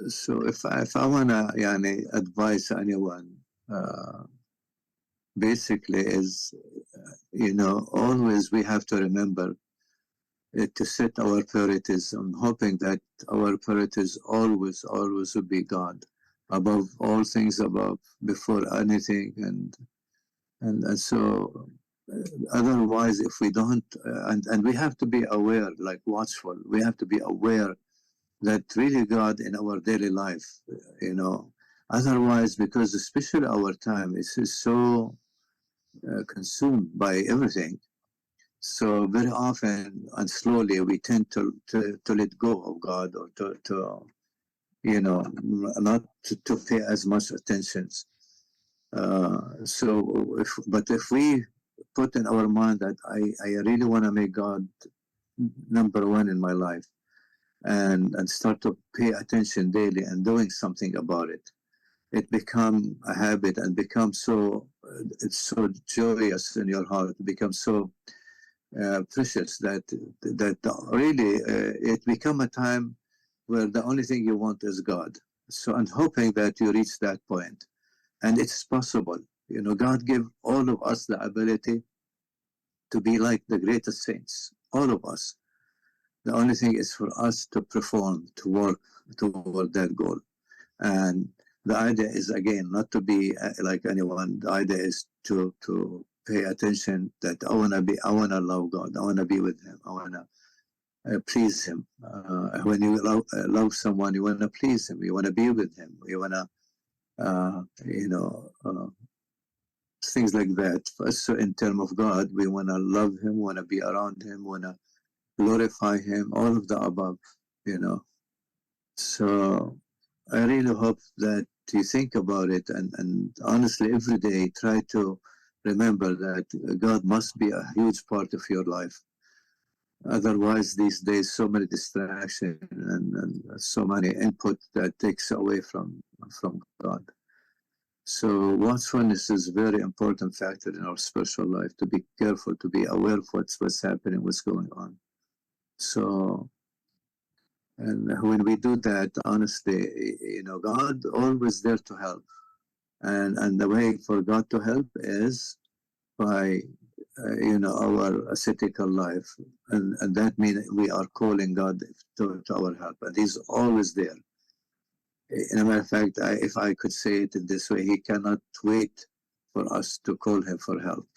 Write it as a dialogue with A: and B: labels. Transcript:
A: So if I wanna advise anyone, basically is always we have to remember to set our priorities. I'm hoping that our priorities always will be God above all things, above before anything, and so otherwise if we don't and we have to be aware, like watchful, we have to be aware that really God in our daily life, otherwise, because especially our time is so consumed by everything, so very often and slowly we tend to let go of God, or to not to pay as much attention. But if we put in our mind that I really want to make God number one in my life, and start to pay attention daily and doing something about it, it become a habit and become so it's so joyous in your heart, it becomes so precious that really it become a time where the only thing you want is God. So I'm hoping that you reach that point, and it's possible. God gave all of us the ability to be like the greatest saints, all of us. The only thing is for us to perform, to work toward that goal. And the idea is, again, not to be like anyone. The idea is to pay attention that I want to love God. I want to be with Him. I want to please Him. When you love someone, you want to please Him. You want to be with Him. You want to, things like that. So in terms of God, we want to love Him, want to be around Him, want to glorify Him, all of the above. So I really hope that you think about it, and honestly, every day try to remember that God must be a huge part of your life. Otherwise, these days, so many distractions and so many input that takes away from God. So watchfulness is a very important factor in our spiritual life, to be careful, to be aware of what's happening, what's going on. So, and when we do that, honestly, God always there to help. And the way for God to help is by, our ascetical life. And that means we are calling God to our help. And He's always there. In a matter of fact, if I could say it in this way, He cannot wait for us to call Him for help.